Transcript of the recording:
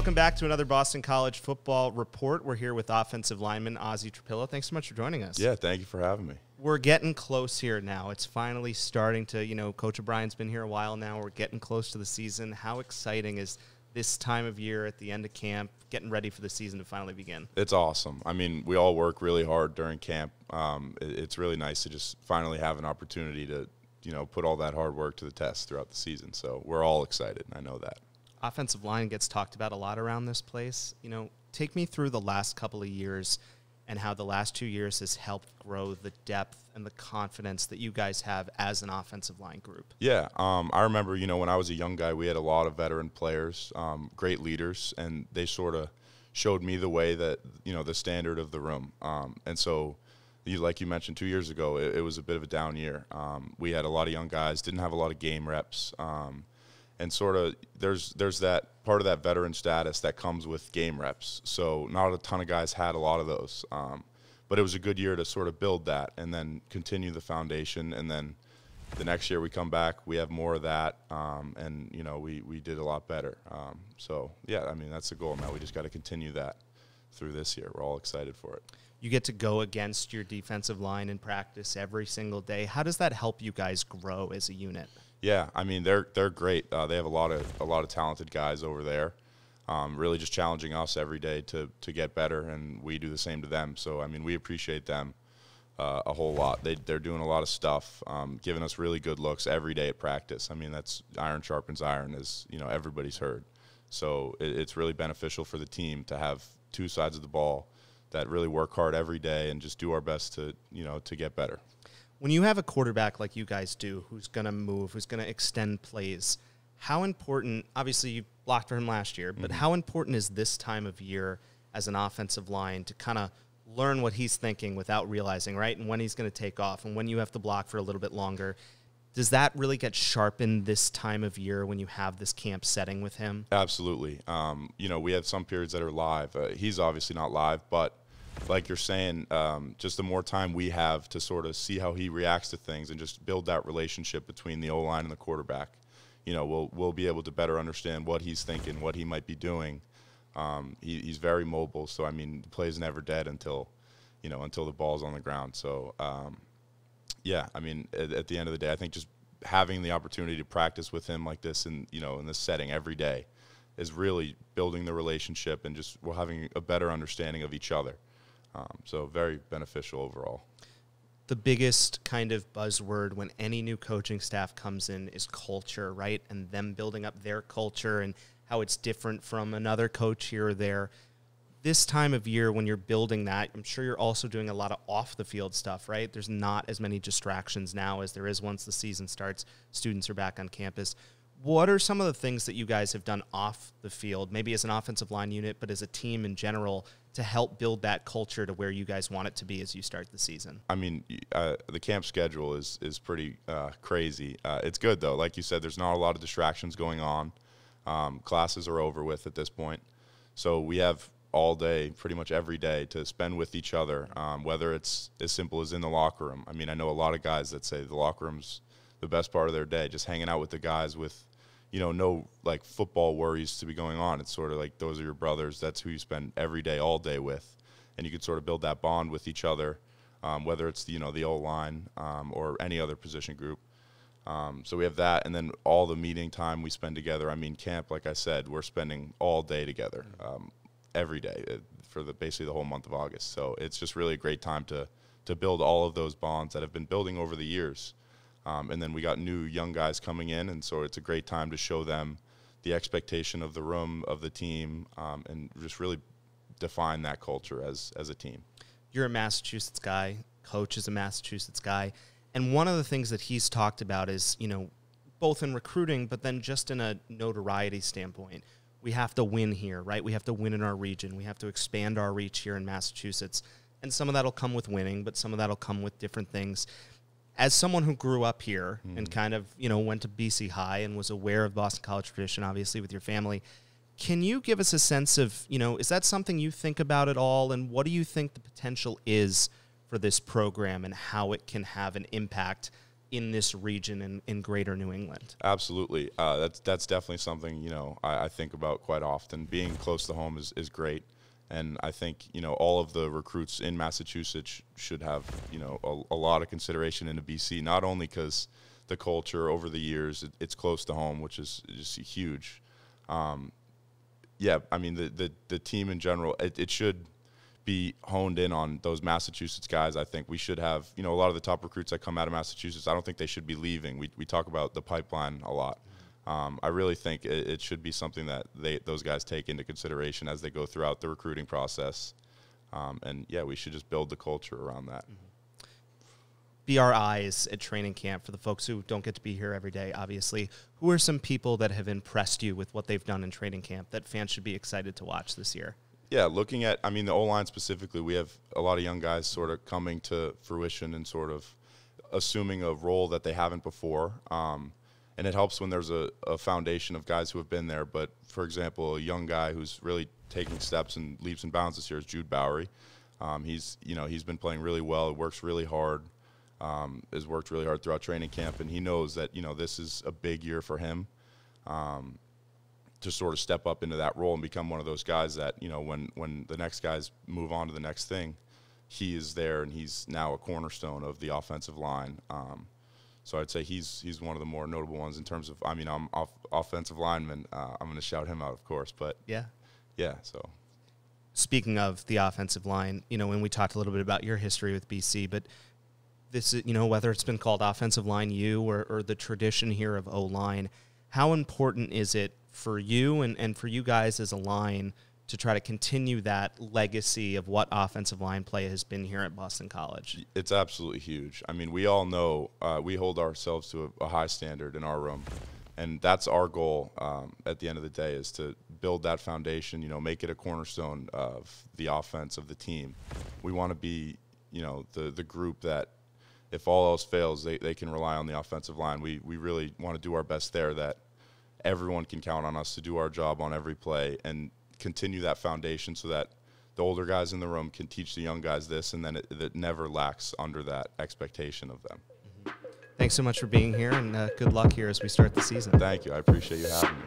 welcome back to another Boston College football report. We're here with offensive lineman Ozzy Trapilo. Thanks so much for joining us. Yeah, thank you for having me. We're getting close here now. It's finally starting to, Coach O'Brien's been here a while now. We're getting close to the season. How exciting is this time of year at the end of camp, getting ready for the season to finally begin? It's awesome. I mean, we all work really hard during camp. It's really nice to just finally have an opportunity to, put all that hard work to the test throughout the season. So we're all excited. I know that. Offensive line gets talked about a lot around this place. Take me through the last couple of years and how the last 2 years has helped grow the depth and the confidence that you guys have as an offensive line group. Yeah, I remember, when I was a young guy, we had a lot of veteran players, great leaders, and they sort of showed me the way that, the standard of the room. And so, like you mentioned 2 years ago, it was a bit of a down year. We had a lot of young guys, didn't have a lot of game reps, and sort of there's that part of that veteran status that comes with game reps. So not a ton of guys had a lot of those. But it was a good year to sort of build that and then continue the foundation. And then the next year we come back, we have more of that, and, we did a lot better. So, yeah, I mean, that's the goal now. We just got to continue that through this year. We're all excited for it. You get to go against your defensive line in practice every single day. How does that help you guys grow as a unit? Yeah, I mean, they're great. They have a lot of talented guys over there, really just challenging us every day to get better, and we do the same to them. So, I mean, we appreciate them a whole lot. They're doing a lot of stuff, giving us really good looks every day at practice. I mean, that's iron sharpens iron, as everybody's heard. So it's really beneficial for the team to have two sides of the ball that really work hard every day and just do our best to get better. When you have a quarterback like you guys do, who's going to move, who's going to extend plays, how important, obviously you blocked for him last year, but how important is this time of year as an offensive line to kind of learn what he's thinking without realizing, right, and when he's going to take off and when you have to block for a little bit longer? Does that really get sharpened this time of year when you have this camp setting with him? Absolutely. We have some periods that are live. He's obviously not live, but like you're saying, just the more time we have to sort of see how he reacts to things and just build that relationship between the O-line and the quarterback, we'll be able to better understand what he's thinking, what he might be doing. He's very mobile, so, I mean, the play's never dead until the ball's on the ground. So, yeah, I mean, at the end of the day, I think just having the opportunity to practice with him like this in this setting every day is really building the relationship and just we're having a better understanding of each other. So very beneficial overall. The biggest kind of buzzword when any new coaching staff comes in is culture, right? And them building up their culture and how it's different from another coach here or there. This time of year when you're building that, I'm sure you're also doing a lot of off-the-field stuff, right? There's not as many distractions now as there is once the season starts. Students are back on campus. What are some of the things that you guys have done off the field, maybe as an offensive line unit, but as a team in general, to help build that culture to where you guys want it to be as you start the season? I mean, the camp schedule is pretty crazy. It's good, though. Like you said, there's not a lot of distractions going on. Classes are over with at this point. So we have all day, pretty much every day, to spend with each other, whether it's as simple as in the locker room. I mean, I know a lot of guys that say the locker room's the best part of their day, just hanging out with the guys with no like football worries to be going on. It's sort of like those are your brothers. That's who you spend every day, all day with. And you can sort of build that bond with each other, whether it's, the O-line or any other position group. So we have that. And then all the meeting time we spend together. I mean, camp, like I said, we're spending all day together every day for basically the whole month of August. So it's just really a great time to build all of those bonds that have been building over the years. And then we got new young guys coming in, and so it's a great time to show them the expectation of the room, of the team, and just really define that culture as a team. You're a Massachusetts guy. Coach is a Massachusetts guy. And one of the things that he's talked about is, both in recruiting, but then just in a notoriety standpoint, we have to win here, right? We have to win in our region. We have to expand our reach here in Massachusetts. And some of that will come with winning, but some of that will come with different things. As someone who grew up here and kind of, went to BC High and was aware of Boston College tradition, obviously, with your family, can you give us a sense of, is that something you think about at all? And what do you think the potential is for this program and how it can have an impact in this region in greater New England? Absolutely. That's definitely something, I think about quite often. Being close to home is great. And I think, all of the recruits in Massachusetts should have, a lot of consideration into BC, not only because the culture over the years, it's close to home, which is just huge. Yeah, I mean, the team in general, it should be honed in on those Massachusetts guys. I think we should have, a lot of the top recruits that come out of Massachusetts, I don't think they should be leaving. We talk about the pipeline a lot. I really think it should be something that those guys take into consideration as they go throughout the recruiting process. And, yeah, we should just build the culture around that. Be our eyes at training camp for the folks who don't get to be here every day, obviously. Who are some people that have impressed you with what they've done in training camp that fans should be excited to watch this year? Yeah, looking at, the O-line specifically, we have a lot of young guys sort of coming to fruition and sort of assuming a role that they haven't before. And it helps when there's a foundation of guys who have been there. But, for example, a young guy who's really taking steps and leaps and bounds this year is Jude Bowery. He's been playing really well, works really hard, has worked really hard throughout training camp, and he knows that, this is a big year for him. To sort of step up into that role and become one of those guys that, when the next guys move on to the next thing, he is there and he's now a cornerstone of the offensive line. So I'd say he's one of the more notable ones in terms of, I'm offensive lineman. I'm going to shout him out, of course, but yeah. So speaking of the offensive line, when we talked a little bit about your history with BC, but this is, whether it's been called offensive line U or the tradition here of O-line, how important is it for you and for you guys as a line to try to continue that legacy of what offensive line play has been here at Boston College? It's absolutely huge. We all know we hold ourselves to a high standard in our room, and that's our goal at the end of the day, is to build that foundation, make it a cornerstone of the offense of the team. We want to be, the group that if all else fails, they can rely on the offensive line. We really want to do our best there, that everyone can count on us to do our job on every play and continue that foundation so that the older guys in the room can teach the young guys this, and then it never lacks under that expectation of them. Thanks so much for being here, and good luck here as we start the season. Thank you. I appreciate you having me.